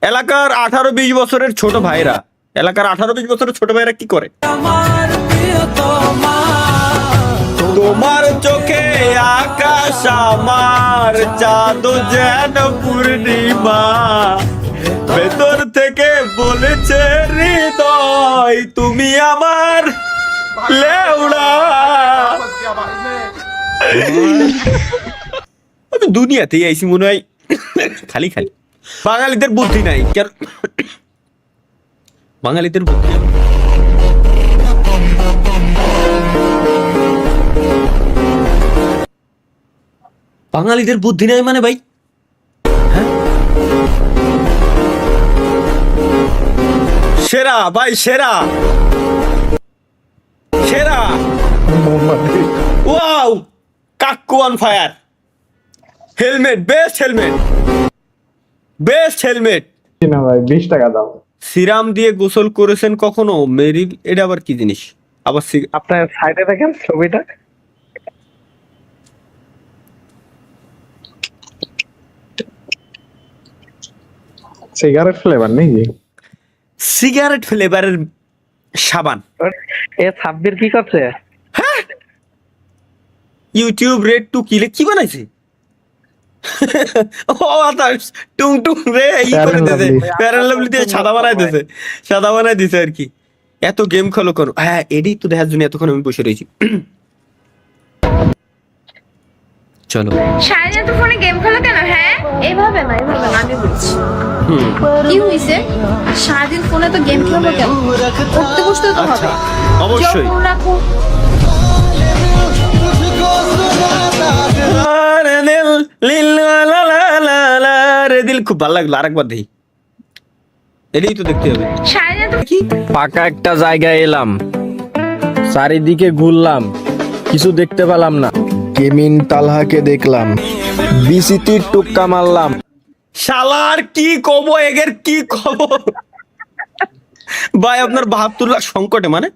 এলাকার 18-20 বছরের ছোট ভাইরা, এলাকার 18-20 বছরের ছোট ভাইরা কি করে? তোমার চোখে আকাশ আমার, চাঁদ যেন পূর্ণিমা, ভেতর থেকে বলেছে হৃদয় তুমি আমার লেউড়া। আমি দুনিয়াতেই আইসি মনে হয় খালি খালি। বাঙালিদের বুদ্ধি নাই কেন? বাঙালিদের বুদ্ধি নাই। বাঙালিদের বুদ্ধি নাই মানে ভাই, হ্যাঁ? সেরা ভাই, সেরা সেরা। ওয়াও, কাক্কু on fire. Helmet, best helmet, best helmet. না ভাই 20 টাকা দাও। সিরাম দিয়ে গোসল করেছেন কখনো? মেরিল, এটা আবার কি জিনিস? আবার আপনার সাইডে দেখেন ছবিটা, সিগারেট ফ্লেভার নাকি? সিগারেট ফ্লেভারের সাবান। এ সাব্বির কি করছে? ইউটিউব রেড টু কিলে কি বানাইছে? ও আতাস টুং টুং রে ই করে দিয়েছে, প্যারালাভলি দিয়ে সাদা বানাই দিয়েছে, সাদা বানাই দিয়েছে আর কি। এত গেম খেলো কেন? হ্যাঁ, এডি তো দেখার জন্য এতক্ষণ আমি বসে রয়েছি। চলো, সারাদিন তো ফোনে গেম খেলো কেন? হ্যাঁ, এইভাবে না, এইভাবে না, আমি বলছি কি হইছে? সারাদিন ফোনে তো গেম খেলবো কেন? উঠতে বসতে তো হবে। অবশ্যই। দিল খুব ভালো লাগলো, আরেকবার দেখি। এটাই তো দেখতে হবে। সারাদিন তো কি ফাঁকা একটা জায়গায় এলাম, চারিদিকে ঘুরলাম, কিছু দেখতে পেলাম না। কেমিন তালহাকে দেখলাম, বিসিতির টুক্কা মারলাম। শালার কি কব, এগের কি খবর ভাই? আপনার 72 লাখ সংকটে মানে?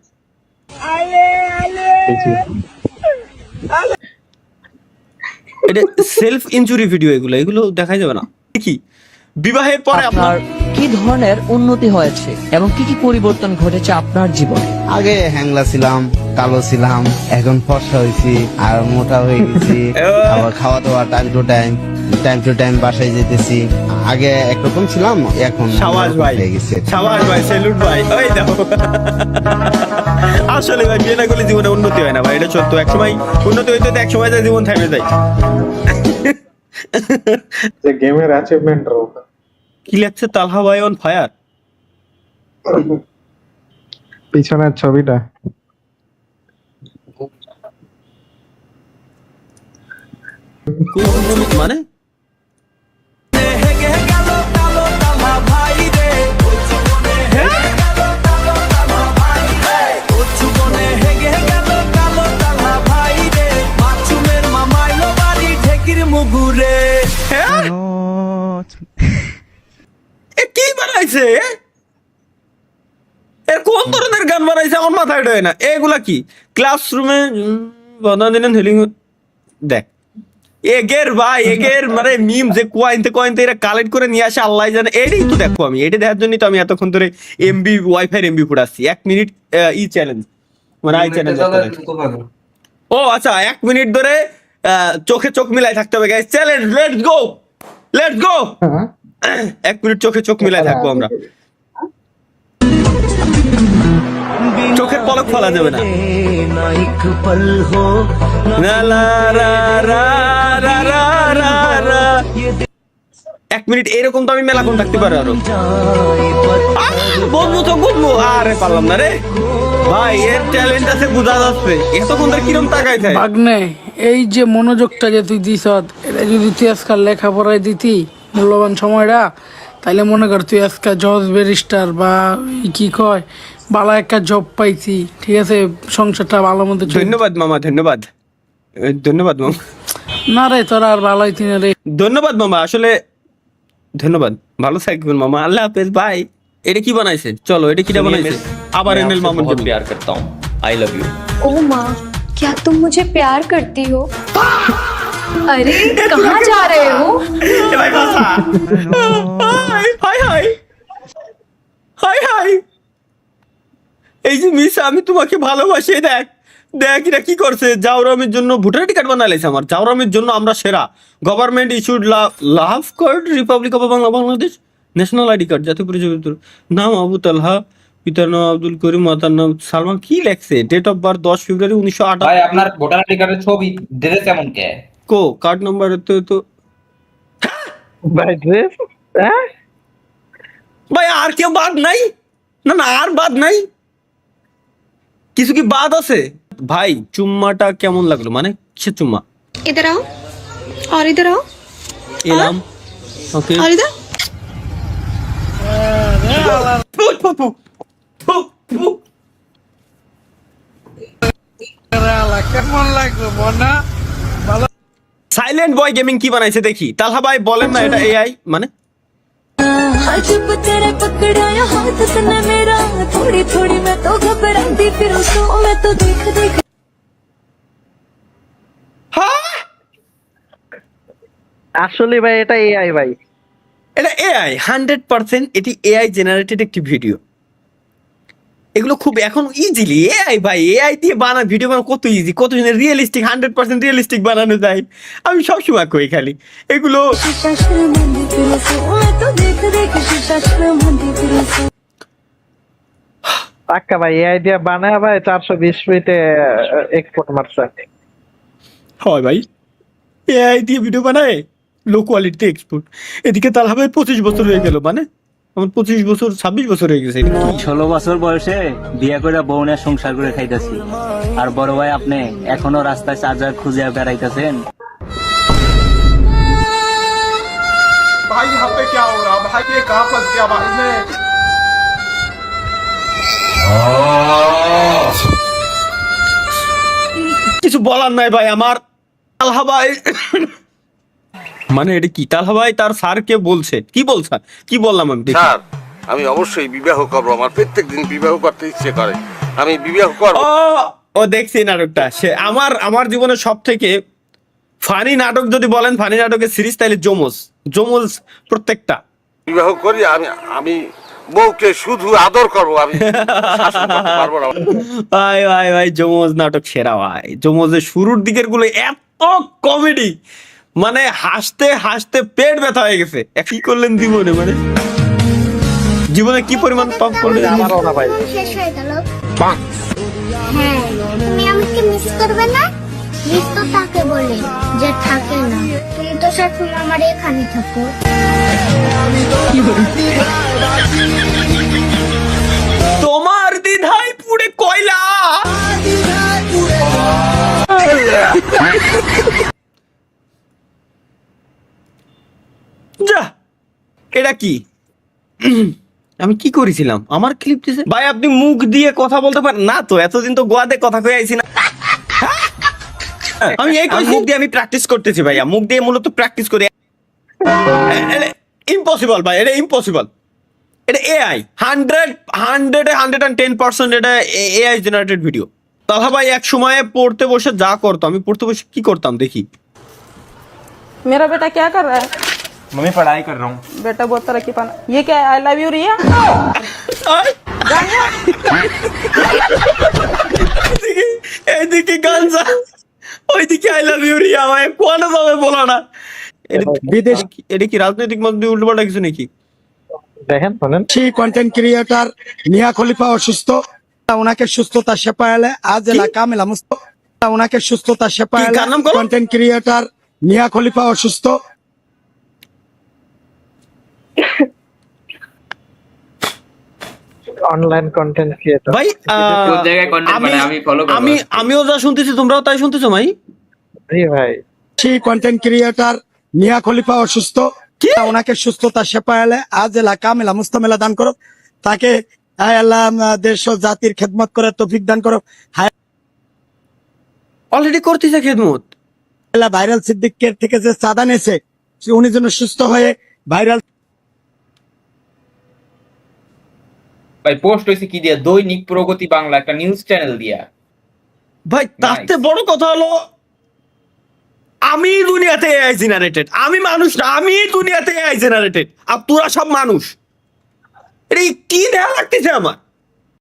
এটা সেলফ ইনজুরি ভিডিও, এগুলো এগুলো দেখা যাবে না কি? বিবাহের পরে আপনার কি ধরনের উন্নতি হয়েছে এবং কি কি পরিবর্তন ঘটেছে আপনার জীবনে? আগে হ্যাংলা ছিলাম, কালো ছিলাম, এখন ফর্সা হয়েছি আর মোটা হয়ে গেছি। আবার খাওয়া দাওয়া টাইম টু টাইম বাসায় যেতেছি। আগে একরকম ছিলাম, এখন সাবাস ভাই, হয়ে গেছে। সাবাস ভাই, সেলুট ভাই। ওই দেখো, আসলে ভাই বিয়ে না করলে জীবনে উন্নতি হয় না ভাই, এটা সত্য। একসময় উন্নতি হইতে এক সময় যায় জীবন থেমে যায়। যে গেমের অ্যাচিভমেন্ট রো কি লাগছে? তালহা ভাই অন ফায়ার। পিছনের ছবিটা মানে কি বানাইছে? এর কোন ধরনের গান বানাইছে আমার মাথায় ঢোকে না। এগুলা কি ক্লাসরুমে বাধা দিলেন হেলিং? দেখ এগের ভাই, এগের মানে মিম যে কয়েনতে এরা কালেক্ট করে নিয়ে আসে আল্লাহ জানে। এটাই তো দেখো, আমি এটা দেখার জন্যই তো আমি এতক্ষণ ধরে এমবি ওয়াইফাই এমবি পড়াচ্ছি। 1 মিনিট ই চ্যালেঞ্জ, মানে আই চ্যালেঞ্জ। ও আচ্ছা, 1 মিনিট ধরে চোখে চোখ মিলাই থাকতে হবে guys. Challenge, let's go, let's go. 1 minute চোখে চোখ মিলাই থাকবো আমরা। চোখের পলক ফেলা যাবে না। লা লা রা রা রা রা রা রা। 1 মিনিট এরকম তো আমি মেলাক্ষণ থাকতে পারি আরো। বলবো তো বলবো, আরে পারলাম না রে ভাই। এর ট্যালেন্ট আছে বোঝা যাচ্ছে। এতক্ষণ ধরে কিরম তাকাই থাকে। ভাগ্নে, এই যে মনোযোগটা যে তুই দিস, এটা যদি তুই আজকাল লেখাপড়ায় দিতি মূল্যবান সময়টা, তাইলে মনে কর তুই আজকে জজ ব্যারিস্টার বা কি কয় ভালো একটা জব পাইছি, ঠিক আছে, সংসারটা ভালো মতো চলছে। ধন্যবাদ মামা, ধন্যবাদ, ধন্যবাদ মামা। না রে, তোরা আর ভালো হইতি না রে। ধন্যবাদ মামা, আসলে ধন্যবাদ। ভালো থাকবেন মামা, আল্লাহ হাফেজ ভাই। এটা কি বানাইছে? চলো, এটা কিটা বানাইছে? আবার এনএল মামুন কে प्यार करता हूं, आई लव यू। ओ माँ, क्या तुम मुझे प्यार करती हो? अरे कहाँ जा रहे हो? हाय हाय हाय। এই যে মিস আমি তোমাকে ভালোবাসি, দেখ দেখ এরা কি করছে, জাউরামের জন্য ভোটার আইডি কার্ড বানাইছে আমার, জাউরামের জন্য আমরা সেরা, government issued love card, Republic of Bangladesh, national ID card, জাতীয় পরিচয় পত্র, নাম আবু তালহা, পিতার নাম আব্দুল করিম, মাতার নাম সালমান, কি লেখছে, ডেট অফ বার্থ 10 ফেব্রুয়ারি 1958, ভাই আপনার ভোটার আইডি কার্ডের ছবি ড্রেস কেমন কে? কো কার্ড নাম্বার তো ভাই ড্রেস হ্যাঁ ভাই আর কেউ বাদ নাই? না না আর বাদ নাই, কিছু কি বাদ আছে? ভাই চুম্মাটা কেমন লাগলো, মানে সে চুম্মা इधर आओ और इधर आओ এলাম, ওকে और इधर কেমন লাগলো মনা? সাইলেন্ট বয় গেমিং কি বানাইছে দেখি, তালহা ভাই বলেন না এটা এআই মানে? जब तेरे पकड़ाया हाथ से न मेरा थोड़ी थोड़ी मैं तो घबराती फिर उसको मैं तो देख देख হ্যাঁ আসলে ভাই এটা এআই ভাই। এটা এআই 100%, এটি এআই জেনারেটেড একটি ভিডিও। এগুলো খুব এখন ইজিলি এআই ভাই, এআই দিয়ে ভিডিও বানানো কত ইজি, কত রিয়েলিস্টিক, 100% রিয়েলিস্টিক বানানো যায়। আমি সবসময় কই খালি এগুলো शीशा शर्मांदी फिर उसको मैं तो देख देख शीशा शर्मांदी फिर उसको পাক্কা ভাই এআই দিয়ে বানায় ভাই 420 ফিটে এক্সপোর্ট মারছে। হয় ভাই, এআই দিয়ে ভিডিও বানায় লো কোয়ালিটিতে এক্সপোর্ট। এদিকে তালহা ভাই 25 বছর হয়ে গেল, মানে আমার 25 বছর 26 বছর হয়ে গেছে। এটা কি? 16 বছর বয়সে বিয়ে করে বউ নিয়ে সংসার করে খাইতেছি, আর বড় ভাই আপনি এখনো রাস্তায় চার্জার খুঁজে বেড়াইতেছেন। भाई यहाँ पे क्या हो रहा भाई, ये कहाँ फंस गया भाई मैं। কিছু বলার নাই ভাই আমার। তালহা ভাই মানে এটা কি, তালহা ভাই তার স্যারকে বলছে, কি বলছে, কি বললাম আমি দেখি। স্যার আমি অবশ্যই বিবাহ করবো, আমার প্রত্যেক দিন বিবাহ করতে ইচ্ছে করে, আমি বিবাহ করবো। ও ও দেখছি এই নাটকটা, সে আমার জীবনের সব থেকে ফানি নাটক যদি বলেন, ফানি নাটকের সিরিজ, তাহলে জমজ প্রত্যেকটা। বিবাহ করি আমি বউকে শুধু আদর করবো, আমি শাসন করতে পারবো না। ভাই ভাই ভাই জমজ নাটক সেরা ভাই, জমজের শুরুর দিকের গুলো এত কমেডি, মানে হাসতে হাসতে পেট ব্যথা হয়ে গেছে। কি করলেন জীবনে, মানে জীবনে কি পরিমাণ পাপ করলেন? আমারও না ভাই। শেষ হয়ে গেল হ্যাঁ তুমি আমাকে মিস করবে না? মিস তো তাকে বলে যে থাকে না, তুমি তো সবসময় আমার এখানে থাকো। তোমার দ্বিধায় পুড়ে কয়লা। যা এটা কি, আমি কি করেছিলাম, আমার ক্লিপ দিছে ভাই। আপনি মুখ দিয়ে কথা বলতে পারেন না তো, এতদিন তো গোয়াতে কথা কয়ে আইছি না। আমি এই মুখ দিয়ে আমি প্র্যাকটিস করতেছি ভাইয়া, মুখ দিয়ে মূলত প্র্যাকটিস করি। ইম্পসিবল ভাই, এটা ইম্পসিবল। এটা এআই 110% এটা এআই জেনারেটেড ভিডিও। তাহলে ভাই এক সময়ে পড়তে বসে যা করতো, আমি পড়তে বসে কি করতাম দেখি। मेरा बेटा क्या कर रहा है? मम्मी पढ़ाई कर रहा हूँ। बेटा बहुत तरक्की पाना। ये क्या है? आई लव यू रिया। এদিকে গানজা, ওইদিকে আই লাভ ইউ রিয়া, ভাই কোন যাবে বলো না। বিদেশ এটা কি রাজনৈতিক মধ্যে উল্টোপাল্টা কিছু নাকি? দেখেন শোনেন, সেই কন্টেন্ট ক্রিয়েটর মিয়া খলিফা অসুস্থ, ওনাকে সুস্থতা সেপায়ালে আজ এলা কামেলা মুস্ত, ওনাকে সুস্থতা সেপায়ালে কার নাম বলো? কন্টেন্ট ক্রিয়েটর মিয়া খলিফা অসুস্থ। অনলাইন কন্টেন্ট ক্রিয়েটর ভাই আমিও যা শুনতেছি তোমরাও তাই শুনতেছো ভাই। জি ভাই। সেই কন্টেন্ট ক্রিয়েটর মিয়া খলিফা অসুস্থ, ওনাকে সুস্থতা সেপায়ালে আজ এলা কামেলা মুস্তামেলা দান করো, তাকে হায় আল্লাহ দেশ ও জাতির খেদমত করে তৌফিক দান করো। হায় অলরেডি করতেছে খেদমত। আল্লাহ ভাইরাল সিদ্দিকের থেকে যে চাঁদা নিয়েছে, উনি যেন সুস্থ হয়ে ভাইরাল। ভাই পোস্ট হয়েছে কি দিয়া? দৈনিক প্রগতি বাংলা, একটা নিউজ চ্যানেল দিয়া। ভাই তাতে বড় কথা হলো আমি দুনিয়াতে এআই জেনারেটেড, আমি মানুষ না, আমি দুনিয়াতে এআই জেনারেটেড, আর তোরা সব মানুষ। এটা কি দেয়া লাগতেছে আমার।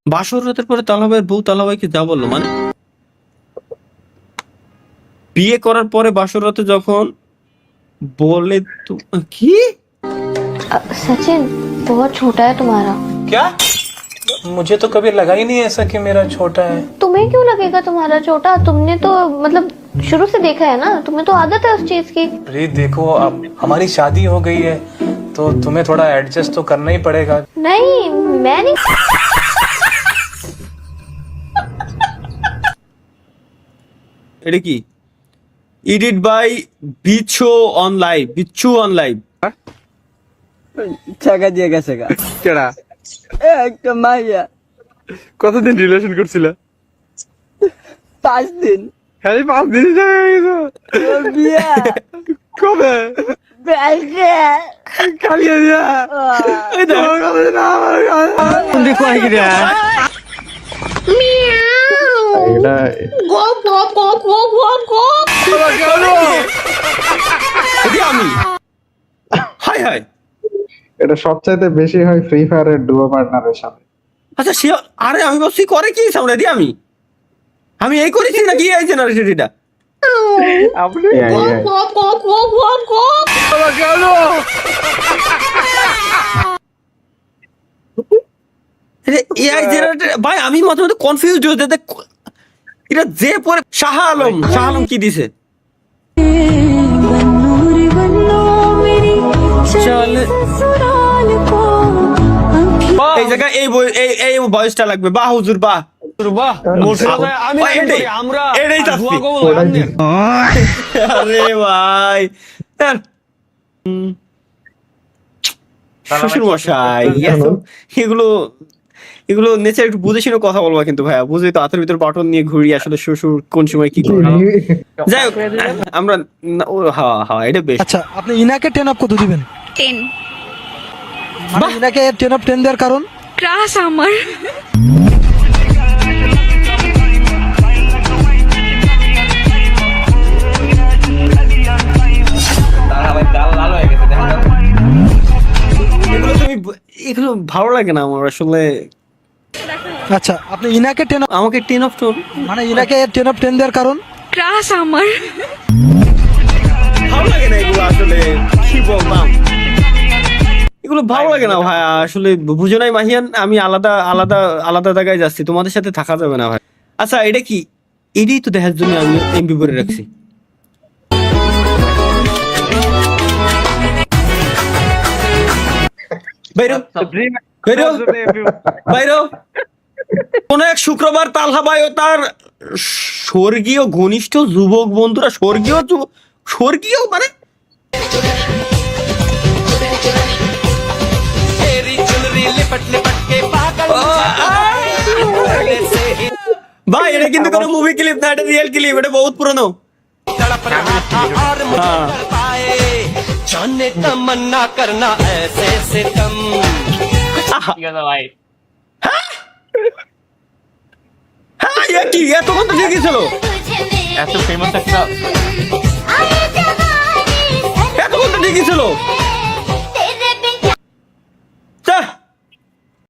বাসর রাতের পরে তালাভাইয়ের বউ তালাভাইকে যা বললো, মানে বিয়ে করার পরে বাসর রাতে যখন বলে তো কি सचिन बहुत छोटा है तुम्हारा। क्या? मुझे तो कभी लगा ही नहीं ऐसा कि मेरा छोटा है। तुम्हें क्यों लगेगा तुम्हारा छोटा? तुमने तो मतलब शुरू से देखा है ना, तुम्हें तो आदत है उस चीज की। अरे देखो, अब हमारी शादी हो गई है तो तुम्हें थोड़ा एडजस्ट तो करना ही पड़ेगा। नहीं मैं नहीं। এটা কি? Edit by Bichchu on live, Bichchu on live. টাকা দিয়ে গেছে গা কেডা? একটা মাইয়া কতদিন রিলেশন করছিল? 5 দিন খালি 5 দিন বিয়া কবে? খালি দিয়া এই তো কবে না কোন কই গিরা এটা আমি হাই হাই এটা সবচাইতে বেশি হয় ফ্রি ফায়ারের ডুও পার্টনারের সাথে। আচ্ছা সে আরে আমি বলছি করে কি সামনে দি আমি এই করেছি নাকি এই জেনারেশন এটা আপনি এআই জেনারেটর ভাই আমি মাঝে মাঝে কনফিউজ হয়ে যাই এটা যে পরে শাহ আলম কি দিছে এই জায়গায় এই ভয়েসটা লাগবে বাহ হুজুর বাহ আরে ভাই শ্বশুর মশাই এগুলো নেচার একটু বুঝে শুনে কথা বলবা কিন্তু ভাইয়া, বুঝে তো হাতের ভিতর বাটন নিয়ে ঘুরি আসলে শ্বশুর কোন সময় কি করে। যাই হোক আমরা হ্যাঁ এটা বেশ। আচ্ছা আপনি ইনাকে 10 অফ কত দিবেন? 10 মানে ইনাকে 10 অফ 10 দেওয়ার কারণ? ক্রাশ আমার। এগুলো ভালো লাগে না আমার আসলে। আচ্ছা আপনি ইনাকে 10 আমাকে 10 অফ 10 মানে ইনাকে 10 অফ 10 দেওয়ার কারণ? ক্রাশ আমার। ভালো লাগে না এগুলো আসলে, কি বলতাম এগুলো ভালো লাগে না ভাই আসলে, বুঝো নাই মাহিয়ান আমি আলাদা আলাদা আলাদা জায়গায় যাচ্ছি, তোমাদের সাথে থাকা যাবে না ভাই। আচ্ছা এটা কি? এটাই তো দেখার জন্য আমি এমবি করে রাখছি। কোন এক শুক্রবার তালহা ভাই ও তার স্বর্গীয় ঘনিষ্ঠ যুবক বন্ধুরা, স্বর্গীয় মানে ভাই এটা কিন্তু কোনো মুভি ক্লিপ না, এটা রিয়েল ক্লিপ, এটা বহুত পুরনো। তমন্না করনা ऐसे सितम ভাই হ্যাঁ কি এত কত দেখেছিল, এত ফেমাস একটা এত কত দেখেছিল